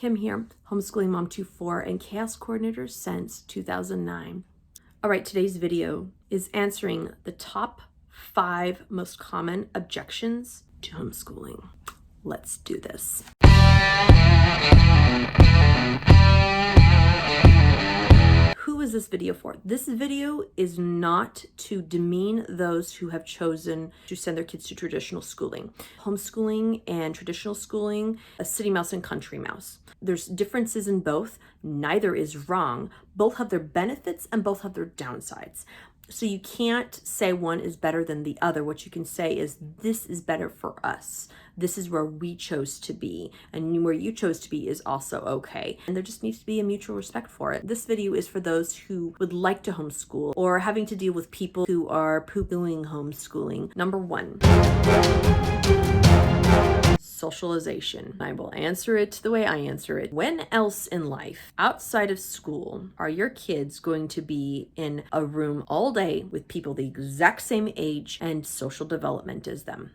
Kim here, Homeschooling Mom 24 and Chaos Coordinator since 2009. All right, today's video is answering the top 5 most common objections to homeschooling. Let's do this. Who is this video for? This video is not to demean those who have chosen to send their kids to traditional schooling. Homeschooling and traditional schooling, a city mouse and country mouse. There's differences in both. Neither is wrong. Both have their benefits and both have their downsides. So you can't say one is better than the other. What you can say is this is better for us. This is where we chose to be, and where you chose to be is also okay. And there just needs to be a mutual respect for it. This video is for those who would like to homeschool or having to deal with people who are poo-pooing homeschooling. Number 1. Socialization. I will answer it the way I answer it. When else in life, outside of school, are your kids going to be in a room all day with people the exact same age and social development as them?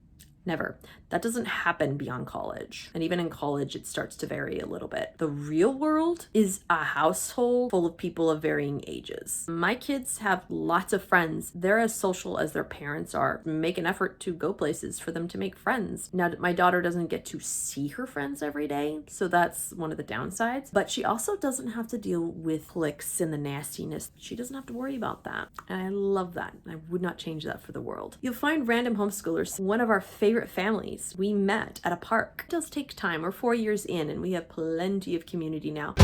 Never. That doesn't happen beyond college. And even in college, it starts to vary a little bit. The real world is a household full of people of varying ages. My kids have lots of friends. They're as social as their parents are. Make an effort to go places for them to make friends. Now, my daughter doesn't get to see her friends every day, so that's one of the downsides. But she also doesn't have to deal with cliques and the nastiness. She doesn't have to worry about that. And I love that. I would not change that for the world. You'll find random homeschoolers. One of our favorite families, we met at a park. It does take time. We're 4 years in and we have plenty of community now.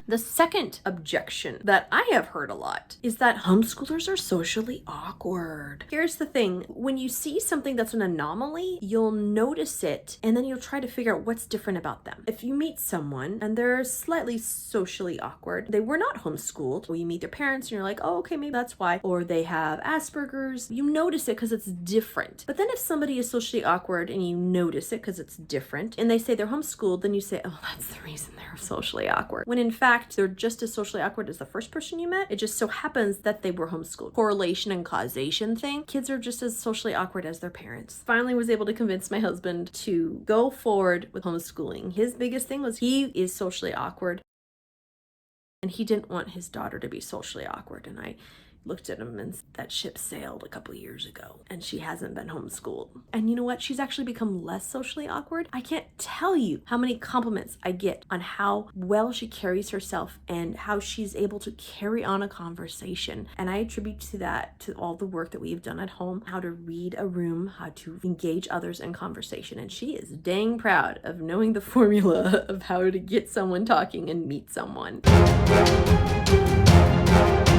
The second objection that I have heard a lot is that homeschoolers are socially awkward. Here's the thing. When you see something that's an anomaly, you'll notice it and then you'll try to figure out what's different about them. If you meet someone and they're slightly socially awkward, they were not homeschooled, or you meet their parents and you're like, oh, okay, maybe that's why. Or they have Asperger's. You notice it because it's different. But then if somebody is socially awkward and you notice it because it's different and they say they're homeschooled, then you say, oh, that's the reason they're socially awkward. When in fact, they're just as socially awkward as the first person you met. It just so happens that they were homeschooled. Correlation and causation thing. Kids are just as socially awkward as their parents. Finally was able to convince my husband to go forward with homeschooling. His biggest thing was he is socially awkward and he didn't want his daughter to be socially awkward. And I looked at him and that ship sailed a couple years ago and she hasn't been homeschooled. And you know what? She's actually become less socially awkward. I can't tell you how many compliments I get on how well she carries herself and how she's able to carry on a conversation. And I attribute to that to all the work that we've done at home, how to read a room, how to engage others in conversation. And she is dang proud of knowing the formula of how to get someone talking and meet someone.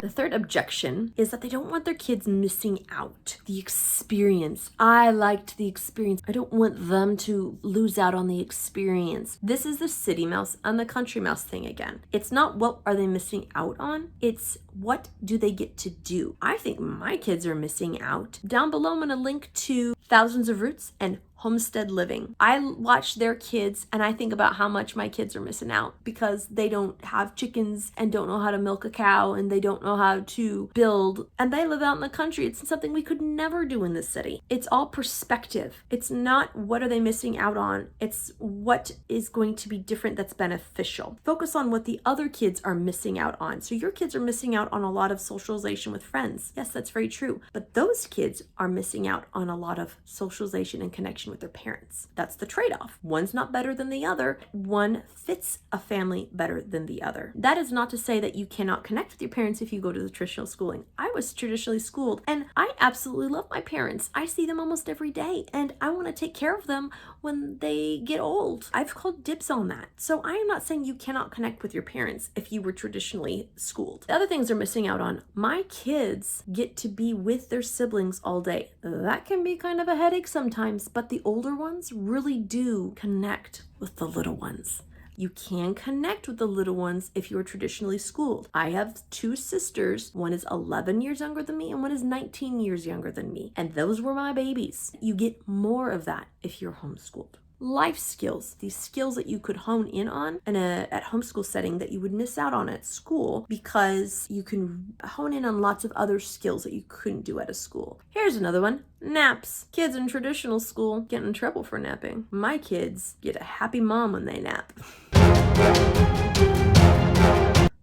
The third objection is that they don't want their kids missing out the experience. I liked the experience. I don't want them to lose out on the experience. This is the city mouse and the country mouse thing again. It's not what are they missing out on, it's what do they get to do. I think my kids are missing out. Down below, I'm going to link to Thousands of Roots and Homestead Living. I watch their kids and I think about how much my kids are missing out because they don't have chickens and don't know how to milk a cow and they don't know how to build, and they live out in the country. It's something we could never do in the city. It's all perspective. It's not what are they missing out on. It's what is going to be different that's beneficial. Focus on what the other kids are missing out on. So your kids are missing out on a lot of socialization with friends. Yes, that's very true. But those kids are missing out on a lot of socialization and connection with their parents. That's the trade-off. One's not better than the other. One fits a family better than the other. That is not to say that you cannot connect with your parents if you go to the traditional schooling. I was traditionally schooled and I absolutely love my parents. I see them almost every day and I want to take care of them when they get old. I've called dibs on that. So I am not saying you cannot connect with your parents if you were traditionally schooled. The other things they're missing out on, my kids get to be with their siblings all day. That can be kind of a headache sometimes, but the older ones really do connect with the little ones. You can connect with the little ones if you're traditionally schooled. I have 2 sisters. One is 11 years younger than me and one is 19 years younger than me. And those were my babies. You get more of that if you're homeschooled. life skills, these skills that you could hone in on in at homeschool setting that you would miss out on at school because you can hone in on lots of other skills that you couldn't do at a school. Here's another one. Naps. Kids in traditional school get in trouble for napping. My kids get a happy mom when they nap.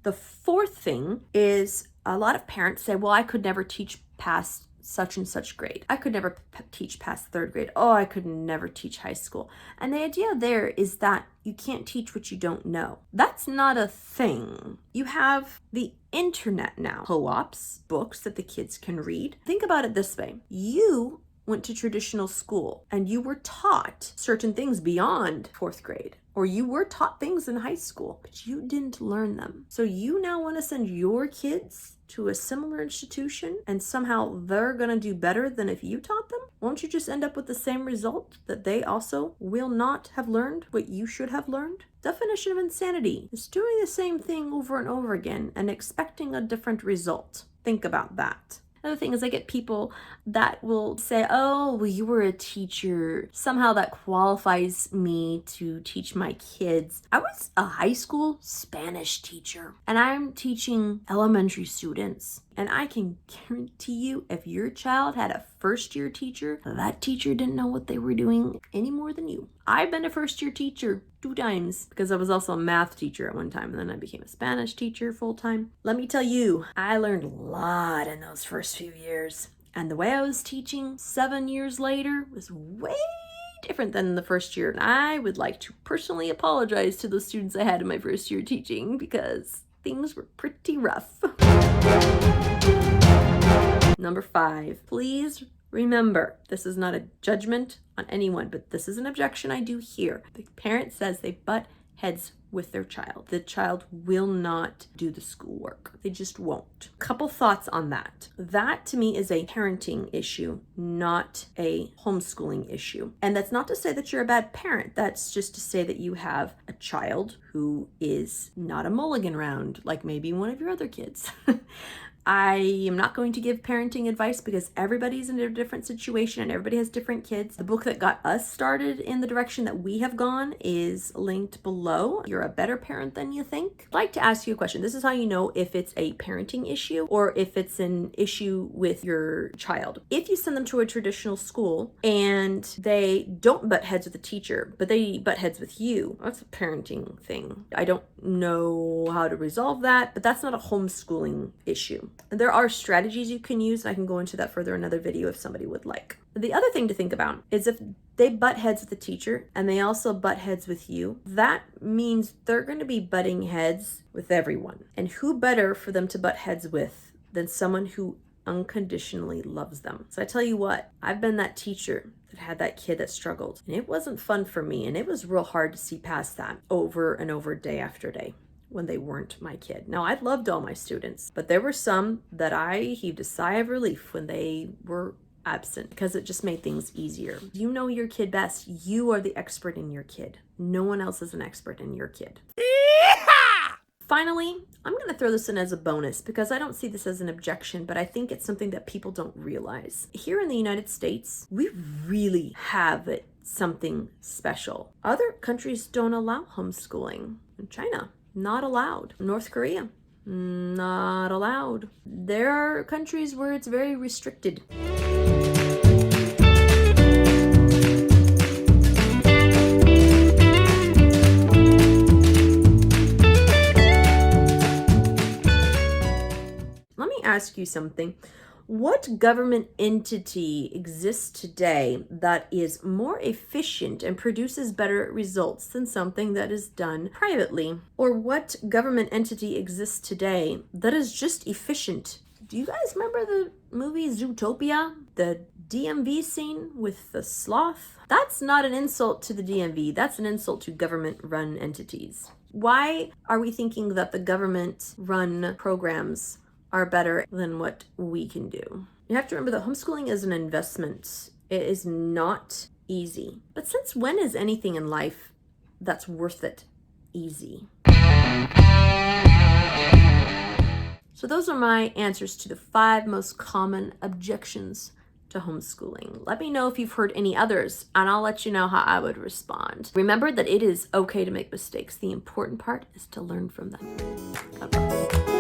The fourth thing is a lot of parents say, well, I could never teach past such and such grade. I could never teach past third grade. Oh, I could never teach high school. And the idea there is that you can't teach what you don't know. That's not a thing. You have the internet now. Co-ops, books that the kids can read. Think about it this way. You went to traditional school and you were taught certain things beyond fourth grade. Or you were taught things in high school, but you didn't learn them. So you now want to send your kids to a similar institution and somehow they're going to do better than if you taught them? Won't you just end up with the same result, that they also will not have learned what you should have learned? Definition of insanity is doing the same thing over and over again and expecting a different result. Think about that. Another thing is I get people that will say, oh, well, you were a teacher. Somehow that qualifies me to teach my kids. I was a high school Spanish teacher and I'm teaching elementary students. And I can guarantee you, if your child had a first-year teacher, that teacher didn't know what they were doing any more than you. I've been a first-year teacher 2 times because I was also a math teacher at one time, and then I became a Spanish teacher full-time. Let me tell you, I learned a lot in those first few years. And the way I was teaching 7 years later was way different than the first year. And I would like to personally apologize to the students I had in my first year teaching because things were pretty rough. Number 5, please remember, this is not a judgment on anyone, but this is an objection I do hear. The parent says they butt heads with their child. The child will not do the schoolwork. They just won't. Couple thoughts on that. That to me is a parenting issue, not a homeschooling issue. And that's not to say that you're a bad parent. That's just to say that you have a child who is not a mulligan round, like maybe one of your other kids. I am not going to give parenting advice because everybody's in a different situation and everybody has different kids. The book that got us started in the direction that we have gone is linked below. You're a better parent than you think. I'd like to ask you a question. This is how you know if it's a parenting issue or if it's an issue with your child. If you send them to a traditional school and they don't butt heads with the teacher, but they butt heads with you, that's a parenting thing. I don't know how to resolve that, but that's not a homeschooling issue. There are strategies you can use, and I can go into that further in another video if somebody would like. The other thing to think about is if they butt heads with the teacher and they also butt heads with you, that means they're going to be butting heads with everyone. And who better for them to butt heads with than someone who unconditionally loves them? So I tell you what, I've been that teacher that had that kid that struggled, and it wasn't fun for me, and it was real hard to see past that over and over, day after day, when they weren't my kid. Now, I loved all my students, but there were some that I heaved a sigh of relief when they were absent because it just made things easier. You know your kid best. You are the expert in your kid. No one else is an expert in your kid. Finally, I'm going to throw this in as a bonus because I don't see this as an objection, but I think it's something that people don't realize. Here in the United States, we really have something special. Other countries don't allow homeschooling. In China, not allowed. North Korea, not allowed. There are countries where it's very restricted. Let me ask you something. What government entity exists today that is more efficient and produces better results than something that is done privately? Or what government entity exists today that is just efficient? Do you guys remember the movie Zootopia? The DMV scene with the sloth? That's not an insult to the DMV. That's an insult to government-run entities. Why are we thinking that the government-run programs are better than what we can do? You have to remember that homeschooling is an investment. It is not easy. But since when is anything in life that's worth it easy? So those are my answers to the 5 most common objections to homeschooling. Let me know if you've heard any others, and I'll let you know how I would respond. Remember that it is okay to make mistakes. The important part is to learn from them. God bless.